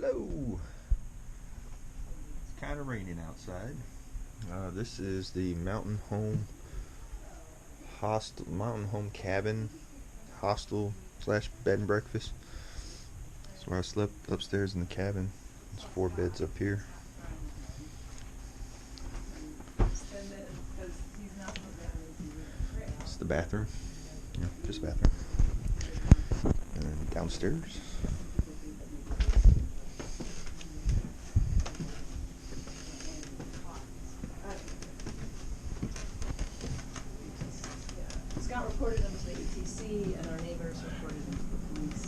Hello. It's kind of raining outside. This is the Mountain Home Cabin hostel slash bed and breakfast. That's where I slept, upstairs in the cabin. There's 4 beds up here. It's the bathroom. Yeah, just bathroom. And then downstairs. Scott reported them to the ETC, and our neighbors reported them to the police.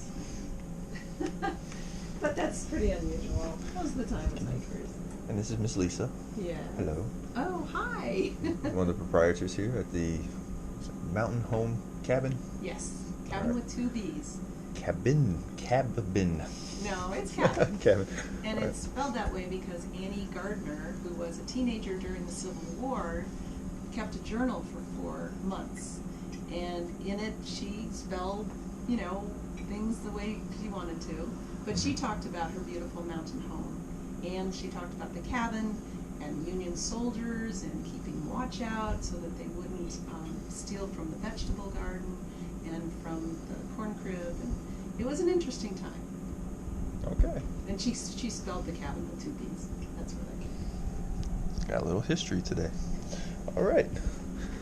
But that's pretty unusual. Most of the time it's hikers. And this is Miss Lisa. Yeah. Hello. Oh, hi. One of the proprietors here at the Mountain Home Cabin. Yes. Cabin with 2 B's. Cabbin. No, it's Cabbin. Cabbin. And it's spelled that way because Annie Gardner, who was a teenager during the Civil War, kept a journal for 4 months. And in it, she spelled, things the way she wanted to. But she talked about her beautiful mountain home. And she talked about the cabin and Union soldiers and keeping watch out so that they wouldn't steal from the vegetable garden and from the corn crib. And it was an interesting time. Okay. And she spelled the cabin with 2 B's. That's where that came from. Got a little history today. All right.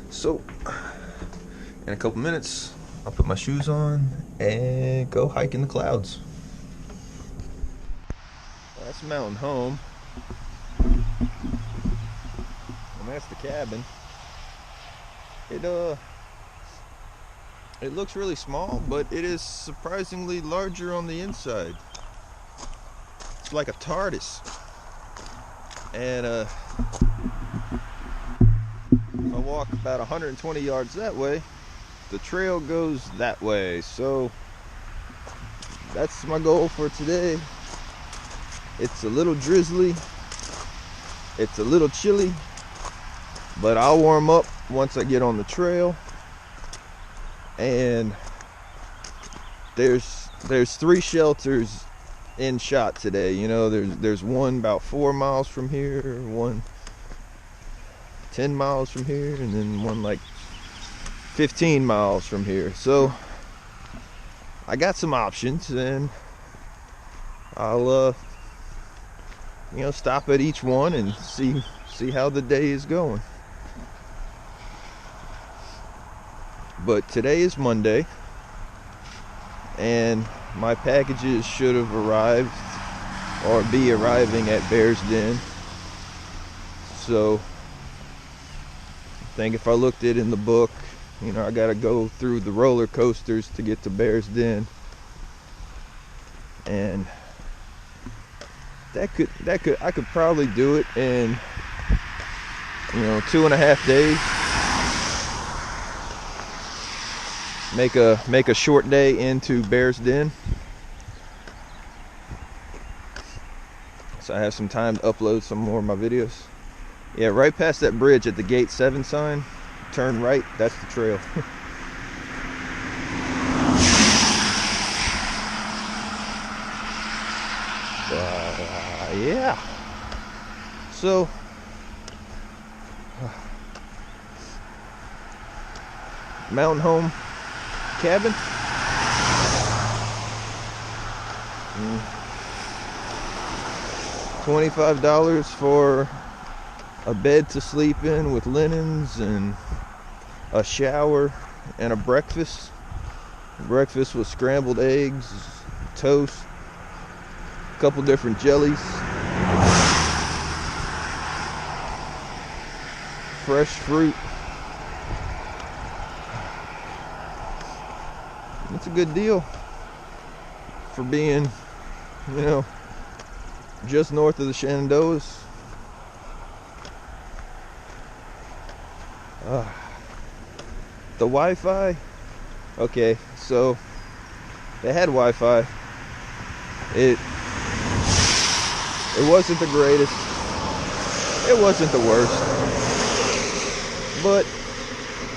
So, in a couple minutes, I'll put my shoes on and go hike in the clouds. That's Mountain Home. And that's the cabin. It looks really small, but it is surprisingly larger on the inside. It's like a TARDIS. And if I walk about 120 yards that way, the trail goes that way. So that's my goal for today. It's a little drizzly, it's a little chilly, but I'll warm up once I get on the trail. And there's 3 shelters in shot today. There's one about 4 miles from here, one 10 miles from here, and then one like 15 miles from here. So I got some options, and I'll stop at each one and see how the day is going. But today is Monday, and my packages should have arrived or be arriving at Bear's Den. So I think if I looked it in the book, I gotta go through the roller coasters to get to Bear's Den, and I could probably do it in 2.5 days. Make a short day into Bear's Den, so I have some time to upload some more of my videos. Yeah, right past that bridge at the Gate 7 sign, turn right, that's the trail. Yeah. So Mountain Home Cabin. $25 for a bed to sleep in with linens and a shower and a breakfast. Breakfast with scrambled eggs, toast, a couple different jellies, fresh fruit. It's a good deal for being, just north of the Shenandoahs. The Wi-Fi, okay, so they had Wi-Fi. It wasn't the greatest. It wasn't the worst. But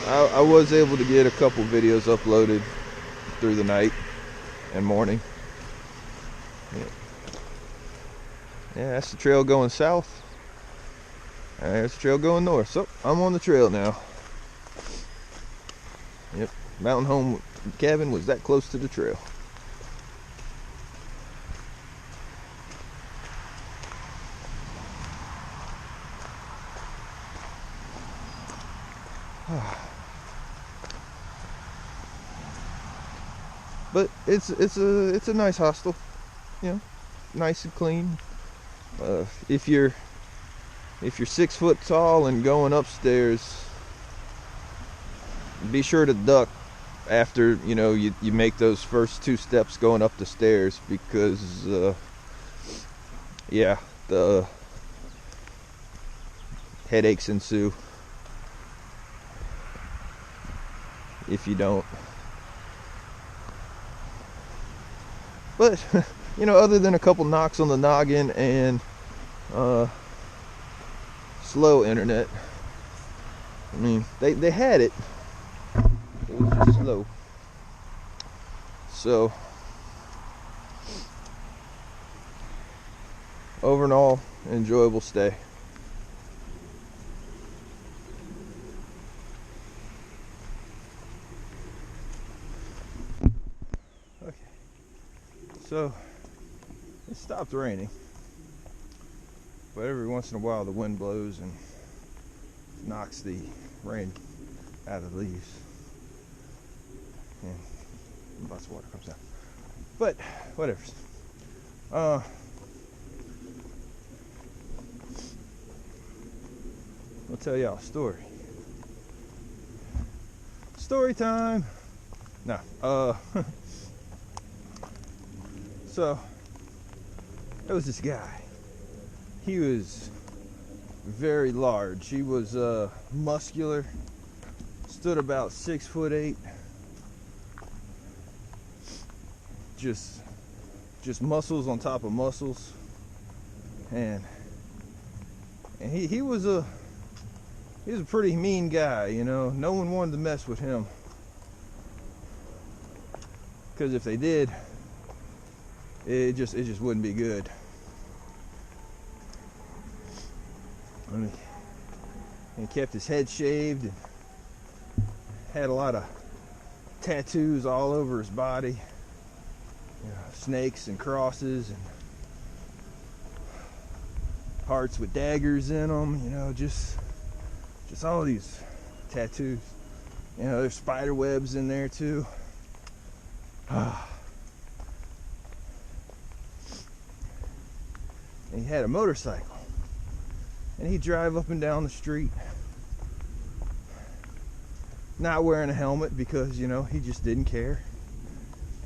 I was able to get a couple videos uploaded through the night and morning. Yeah. Yeah, that's the trail going south. There's the trail going north. So I'm on the trail now. Yep, mountain home cabin was that close to the trail. But it's a nice hostel, you know, nice and clean. If you're 6 foot tall and going upstairs, be sure to duck after you make those first 2 steps going up the stairs, because yeah, the headaches ensue if you don't. But other than a couple knocks on the noggin and slow internet, I mean, they had it. It was just slow. So over and all, enjoyable stay. Okay, so it stopped raining, but every once in a while the wind blows and knocks the rain out of the leaves, and lots of water comes out. But whatever. I'll tell y'all a story. Story time. No. So there was this guy. He was very large. He was muscular. Stood about 6'8". Just muscles on top of muscles. And he was a pretty mean guy, No one wanted to mess with him, because if they did, it just wouldn't be good. And he kept his head shaved and had a lot of tattoos all over his body, snakes and crosses and hearts with daggers in them, just all these tattoos. There's spider webs in there too. And he had a motorcycle, and he'd drive up and down the street not wearing a helmet because he just didn't care,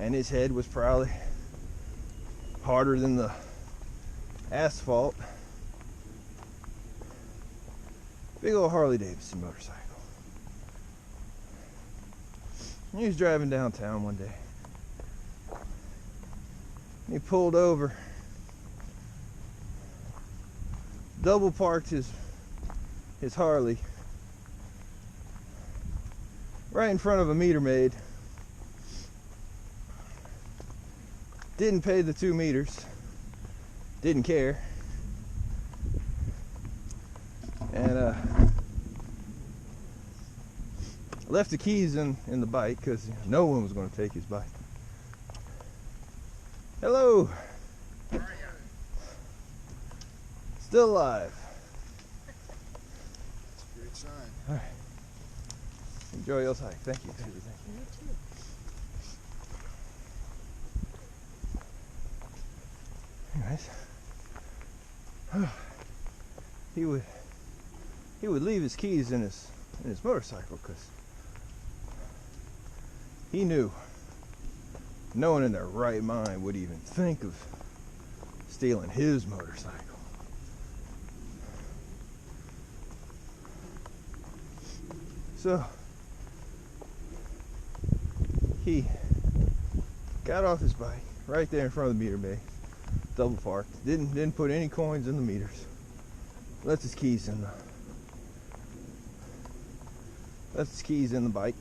and his head was probably harder than the asphalt. Big old Harley Davidson motorcycle. He was driving downtown one day. He pulled over, double parked his Harley right in front of a meter maid. Didn't pay the 2 meters. Didn't care. And left the keys in the bike because no one was going to take his bike. Hello. How are you? Still alive. That's a great sign. All right. Enjoy your hike. Thank you. Thank you. Thank you. Anyways, he would leave his keys in his motorcycle because he knew no one in their right mind would even think of stealing his motorcycle. So he got off his bike right there in front of the meter bay, double parked, didn't put any coins in the meters, left his keys in the bike,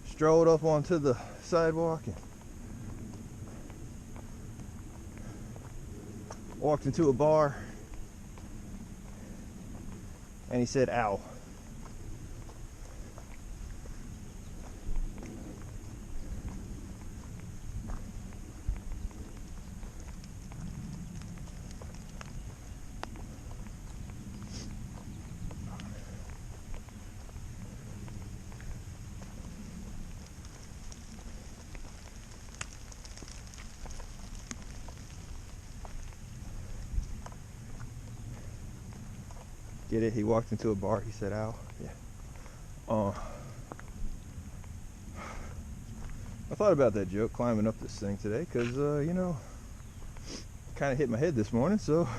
strolled up onto the sidewalk and walked into a bar and he said, "Ow." Get it? He walked into a bar, he said, "Ow." Yeah. I thought about that joke climbing up this thing today because, you know, kind of hit my head this morning, so.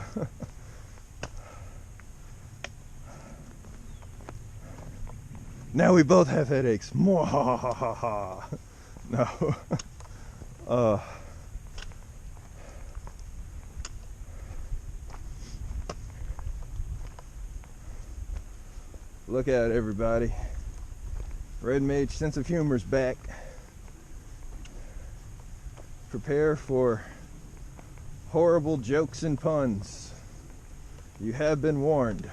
Now we both have headaches. Mwahahaha. No. Look out, everybody. Red Mage sense of humor's back. Prepare for horrible jokes and puns. You have been warned.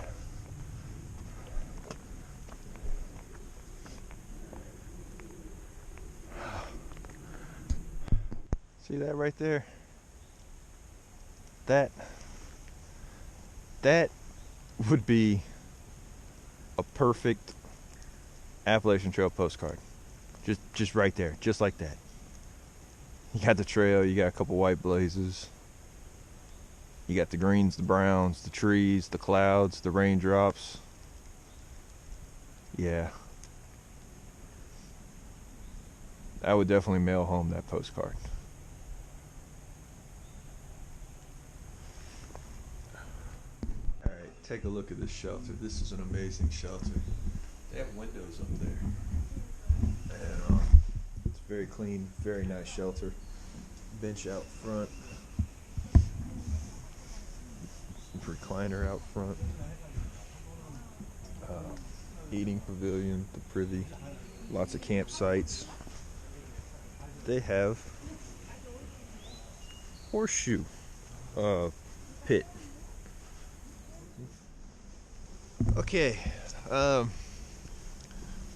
See that right there? That would be a perfect Appalachian Trail postcard. Just right there, just like that. You got the trail, you got a couple white blazes. You got the greens, the browns, the trees, the clouds, the raindrops. Yeah. I would definitely mail home that postcard. Alright, take a look at this shelter. This is an amazing shelter. They have windows up there. And it's very clean, very nice shelter. Bench out front. Recliner out front. Eating pavilion, the privy. Lots of campsites. They have horseshoe pit. Okay,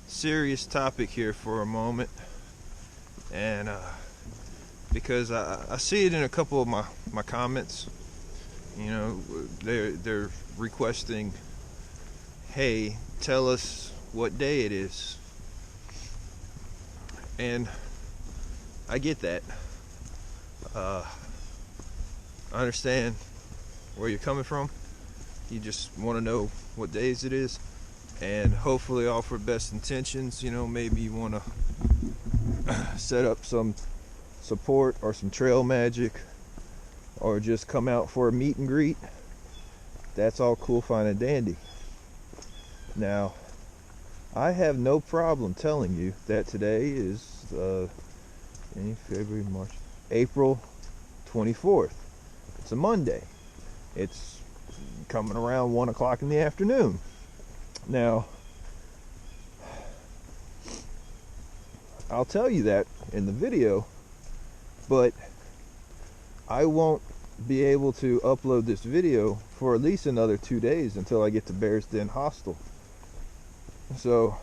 serious topic here for a moment, and because I see it in a couple of my comments. You know, they're requesting, hey, tell us what day it is. And I get that. I understand where you're coming from. You just want to know what days it is, and hopefully all for best intentions. You know, maybe you want to set up some support or some trail magic, or just come out for a meet and greet. That's all cool, fine, and dandy. Now, I have no problem telling you that today is February, March, April 24th. It's a Monday. It's coming around 1 o'clock in the afternoon. Now, I'll tell you that in the video, but I won't be able to upload this video for at least another 2 days until I get to Bears Den Hostel. So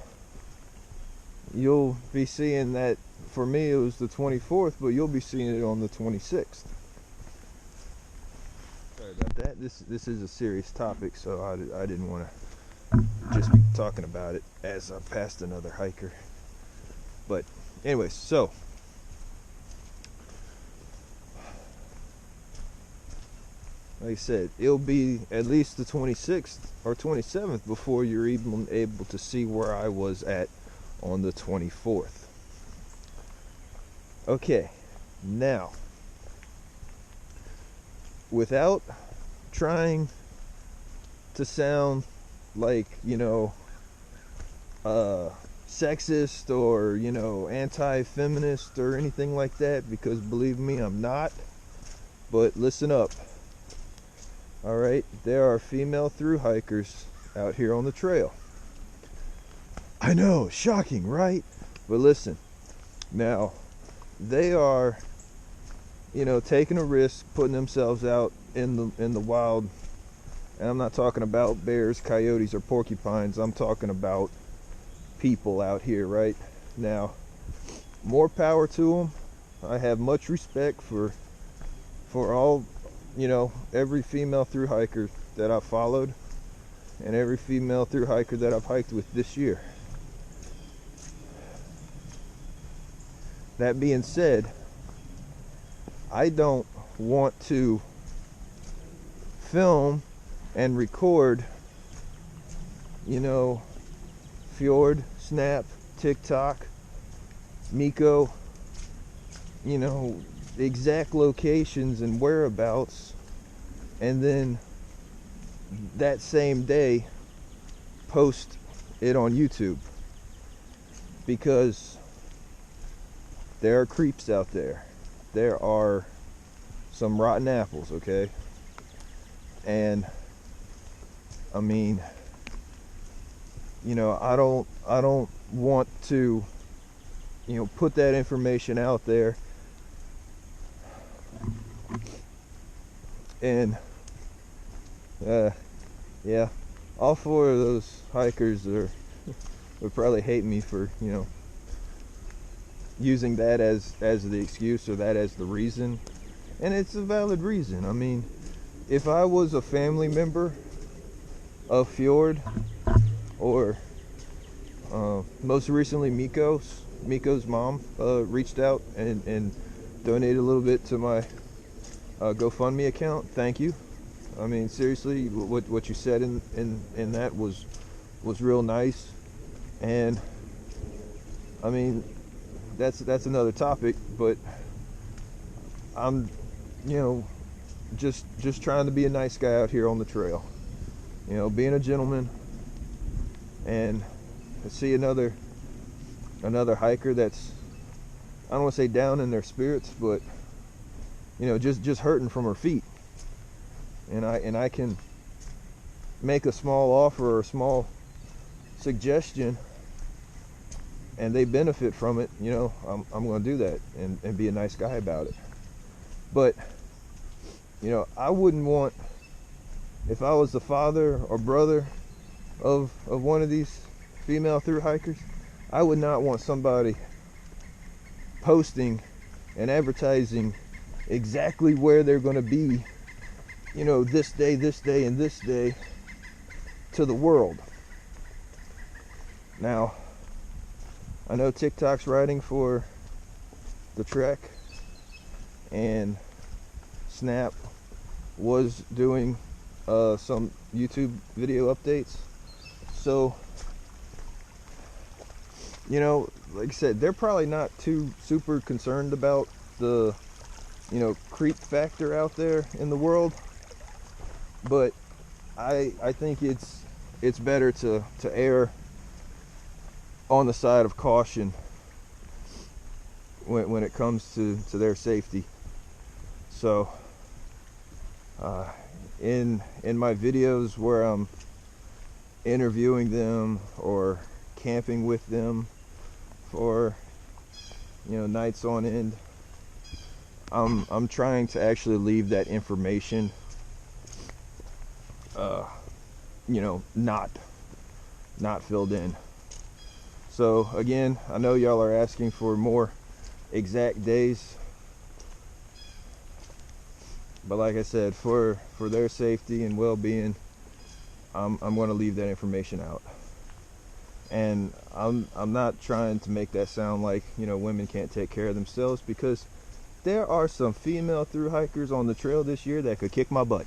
you'll be seeing that. For me it was the 24th, but you'll be seeing it on the 26th. Sorry about that. This is a serious topic, so I didn't want to just be talking about it as I passed another hiker. But anyways, so like I said, it'll be at least the 26th or 27th before you're even able to see where I was at on the 24th. Okay, now, without trying to sound like, you know, sexist or, you know, anti-feminist or anything like that, because believe me, I'm not. But listen up. Alright, there are female through hikers out here on the trail. I know, shocking, right? But listen, now, they are, you know, taking a risk, putting themselves out in the wild, and I'm not talking about bears, coyotes, or porcupines. I'm talking about people out here right now. More power to them. I have much respect for all, every female thru hiker that I've followed and every female thru hiker that I've hiked with this year. That being said, I don't want to film and record, Fjord, Snap, TikTok, Miko, exact locations and whereabouts, and then that same day post it on YouTube, because there are creeps out there. There are some rotten apples, okay? And I mean, I don't want to, put that information out there and yeah, all four of those hikers would probably hate me for, using that as the excuse or that as the reason. And it's a valid reason. I mean, if I was a family member of Fjord, or most recently Miko's mom reached out and donated a little bit to my GoFundMe account. Thank you. I mean, seriously, what you said in that was real nice. And I mean, that's another topic, but I'm just trying to be a nice guy out here on the trail, being a gentleman. And I see another hiker that's, I don't want to say down in their spirits, but just hurting from her feet, and I can make a small offer or a small suggestion and they benefit from it, I'm going to do that and be a nice guy about it. But I wouldn't want, if I was the father or brother of one of these female thru hikers, I would not want somebody posting and advertising exactly where they're going to be, this day, and this day to the world. Now, I know TikTok's riding for the trek, and Snap was doing some YouTube video updates. So, like I said, they're probably not too super concerned about the, creep factor out there in the world. But I think it's better to err on the side of caution when it comes to their safety. So in my videos where I'm interviewing them or camping with them for nights on end, I'm trying to actually leave that information not filled in. So again, I know y'all are asking for more exact days, but like I said, for their safety and well-being, I'm going to leave that information out. And I'm not trying to make that sound like women can't take care of themselves, because there are some female thru hikers on the trail this year that could kick my butt.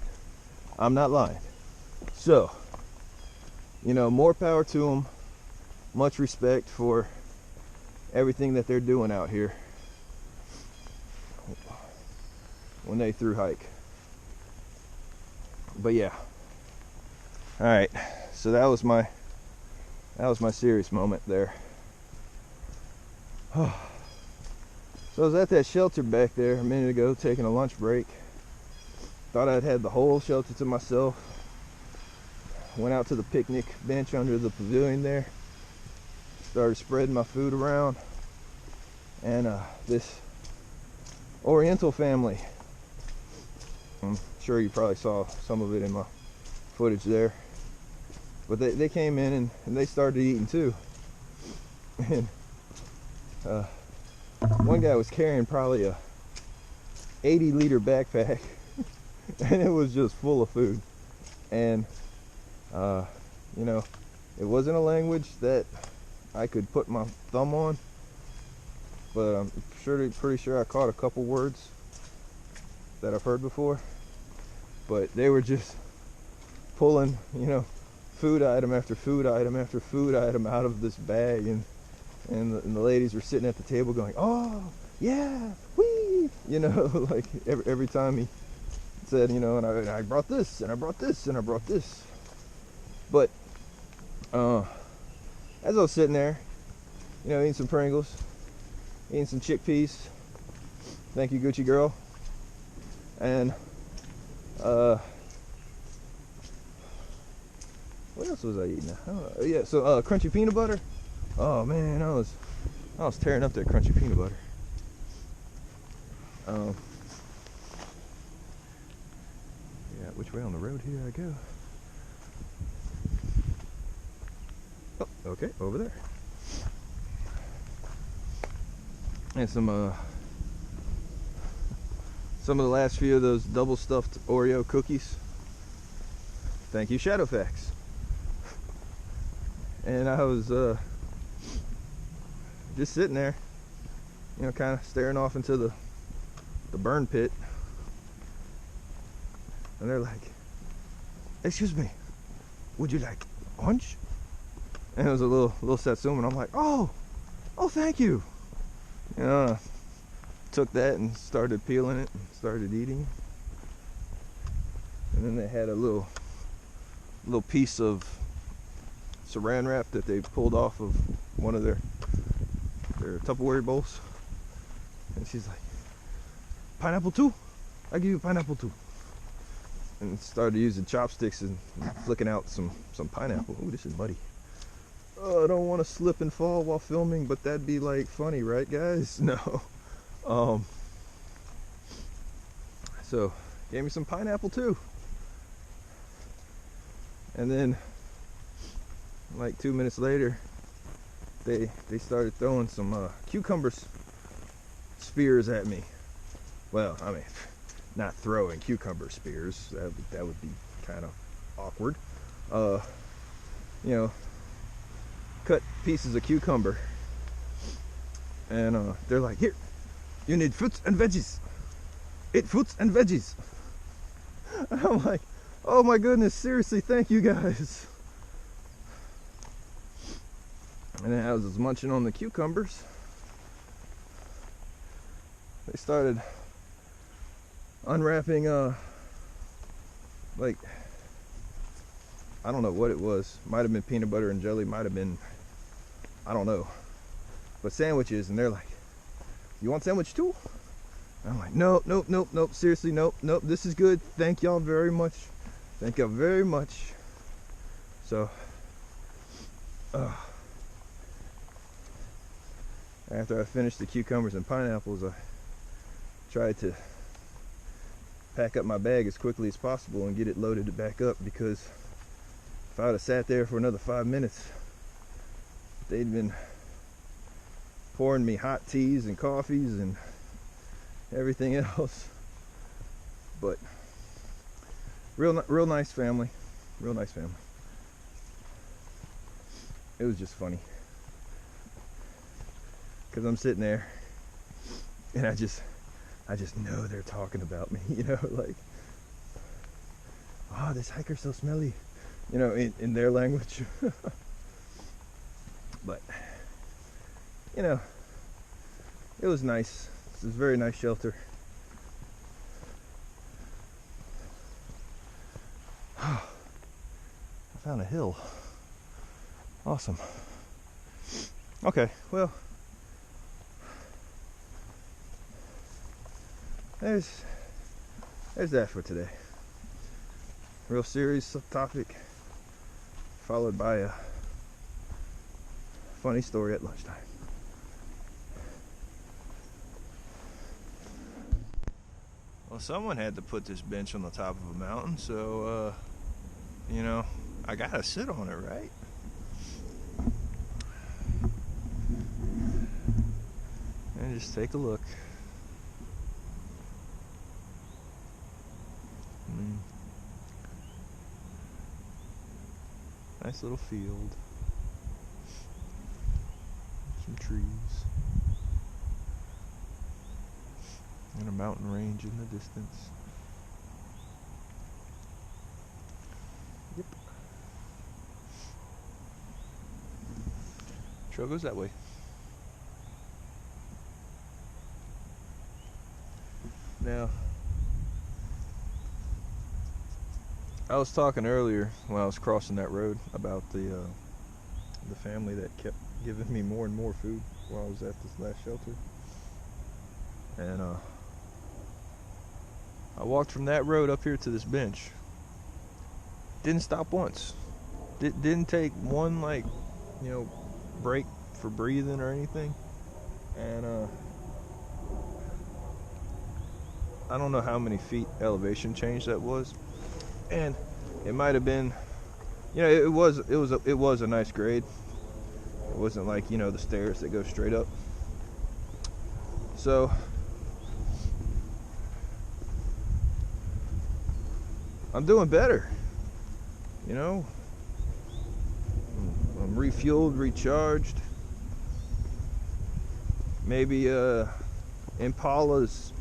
I'm not lying. So, more power to them. Much respect for everything that they're doing out here when they thru hike. But yeah. All right. So that was my serious moment there. So I was at that shelter back there a minute ago, taking a lunch break. Thought I'd had the whole shelter to myself. Went out to the picnic bench under the pavilion there. Started spreading my food around. And this Oriental family, sure you probably saw some of it in my footage there. But they came in and they started eating too. And one guy was carrying probably a 80-liter backpack, and it was just full of food. And you know, it wasn't a language that I could put my thumb on, but I'm pretty sure I caught a couple words that I've heard before. But they were just pulling, you know, food item after food item after food item out of this bag, and the ladies were sitting at the table going, "Oh yeah, wee," you know, like every time he said, you know, and I brought this and I brought this and I brought this. But as I was sitting there, you know, eating some Pringles, eating some chickpeas, thank you Gucci girl, and what else was I eating? I don't know. Yeah, so crunchy peanut butter. Oh man, I was tearing up that crunchy peanut butter. Yeah, which way on the road here I go? Oh, okay, over there. And some of the last few of those double stuffed Oreo cookies. Thank you, Shadowfax. And I was just sitting there, you know, kind of staring off into the burn pit. And they're like, "Excuse me, would you like orange?" And it was a little Satsuma, and I'm like, oh, thank you. You know, took that and started peeling it and started eating. And then they had a little piece of saran wrap that they pulled off of one of their Tupperware bowls. And she's like, "Pineapple too? I give you pineapple too." And started using chopsticks and flicking out some pineapple. Ooh, this is muddy. Oh, I don't want to slip and fall while filming, but that'd be like funny, right guys? No. So gave me some pineapple too. And then like 2 minutes later, they started throwing some cucumber spears at me. Well, I mean, not throwing cucumber spears. That would be kind of awkward. You know, cut pieces of cucumber, and they're like, "Here, you need fruits and veggies. Eat fruits and veggies." And I'm like, "Oh my goodness, seriously, thank you guys." And then as I was munching on the cucumbers, they started unwrapping like, I don't know what it was. Might have been peanut butter and jelly, might have been, I don't know. But sandwiches, and they're like, "You want sandwich too?" And I'm like, "No, nope, seriously, nope, this is good. Thank y'all very much. Thank y'all very much." So, after I finished the cucumbers and pineapples, I tried to pack up my bag as quickly as possible and get it loaded back up, because if I would have sat there for another 5 minutes, they'd been pouring me hot teas and coffees and everything else. But real nice family, real nice family. It was just funny, because I'm sitting there and I just know they're talking about me, you know, like, "Oh, this hiker's so smelly," you know, in their language. But, you know, it was nice. This is a very nice shelter. I found a hill. Awesome. Okay, well, there's that for today. Real serious topic, followed by a funny story at lunchtime. Well, someone had to put this bench on the top of a mountain, so, you know, I gotta sit on it, right? And just take a look. Nice little field. Some trees. And a mountain range in the distance. Yep. Trail goes that way. Now, I was talking earlier when I was crossing that road about the family that kept giving me more and more food while I was at this last shelter. And I walked from that road up here to this bench. Didn't stop once. Didn't take one, like, you know, break for breathing or anything. And I don't know how many feet elevation change that was. And it might have been, you know, it was a nice grade. It wasn't like, you know, the stairs that go straight up. So I'm doing better, you know. I'm refueled, recharged. Maybe Impala's,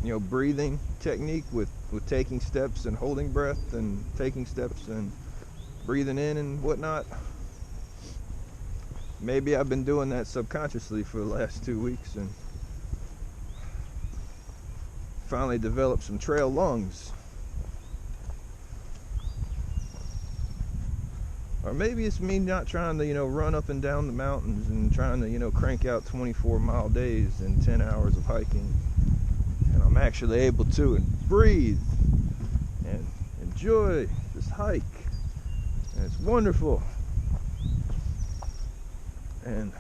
you know, breathing technique with taking steps and holding breath and taking steps and breathing in and whatnot. Maybe I've been doing that subconsciously for the last 2 weeks and finally developed some trail lungs. Or maybe it's me not trying to, you know, run up and down the mountains and trying to, you know, crank out 24-mile days and 10 hours of hiking. And I'm actually able to breathe and enjoy this hike. And it's wonderful. And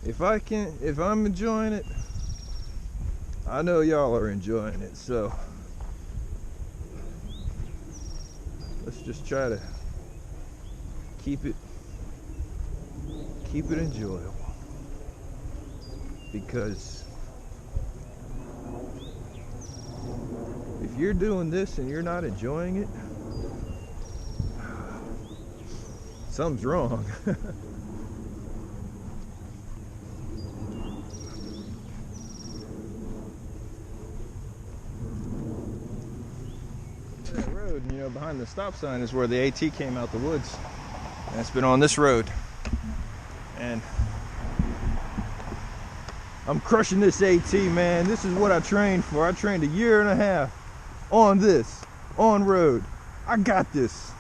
if I'm enjoying it, I know y'all are enjoying it. So let's just try to keep it enjoyable. Because if you're doing this and you're not enjoying it, something's wrong. That road, you know, behind the stop sign is where the AT came out the woods. And it's been on this road. And I'm crushing this AT, man. This is what I trained for. I trained 1.5 years on this, on road. I got this.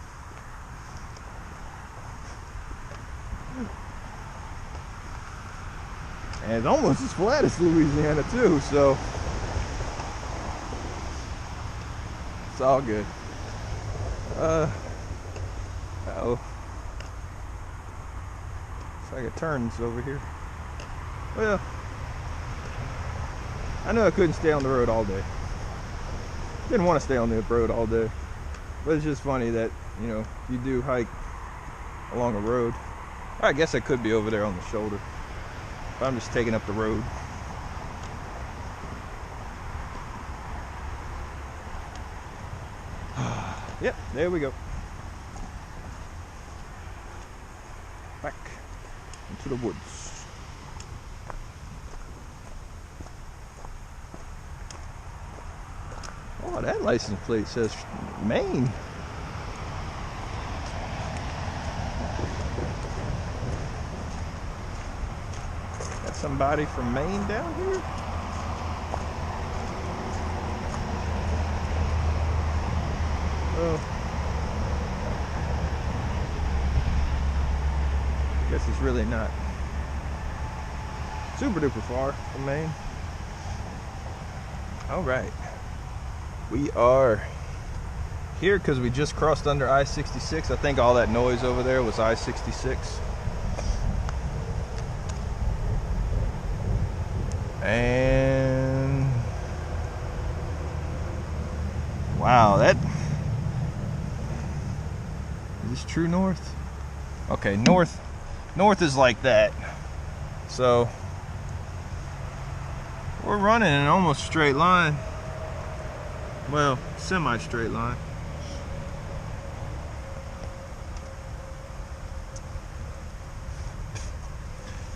And it's almost as flat as Louisiana too, so it's all good. Oh, it's like it turns over here. Well, I know I couldn't stay on the road all day. Didn't want to stay on the road all day, but it's just funny that, you know, you do hike along a road. I guess I could be over there on the shoulder. But I'm just taking up the road. Yep, there we go. Back into the woods. Oh, that license plate says Maine. Somebody from Maine down here? Oh. Guess it's really not super duper far from Maine. Alright. We are here because we just crossed under I-66. I think all that noise over there was I-66. And Wow, that is this true north? Okay, north is like that. So we're running in an almost straight line. Well, semi-straight line.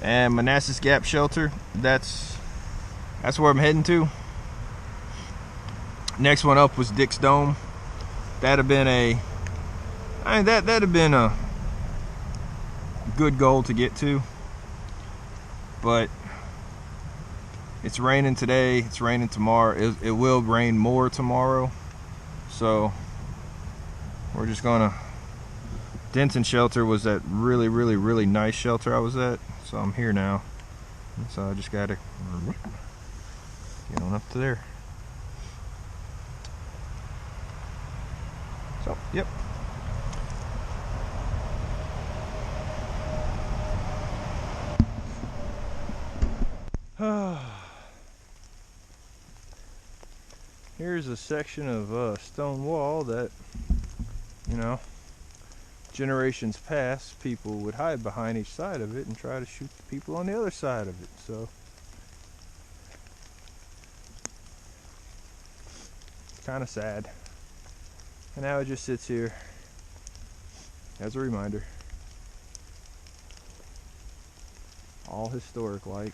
And Manassas Gap Shelter, that's where I'm heading to. Next one up was Dick's Dome. That'd have been a good goal to get to, but it's raining today, it's raining tomorrow. It will rain more tomorrow, so we're just gonna. Denton Shelter was that really nice shelter I was at, so I'm here now, so I just gotta get on up to there. So yep. Here's a section of stone wall that, you know, generations past, people would hide behind each side of it and try to shoot the people on the other side of it. So it's kind of sad. And now it just sits here as a reminder. All historic like.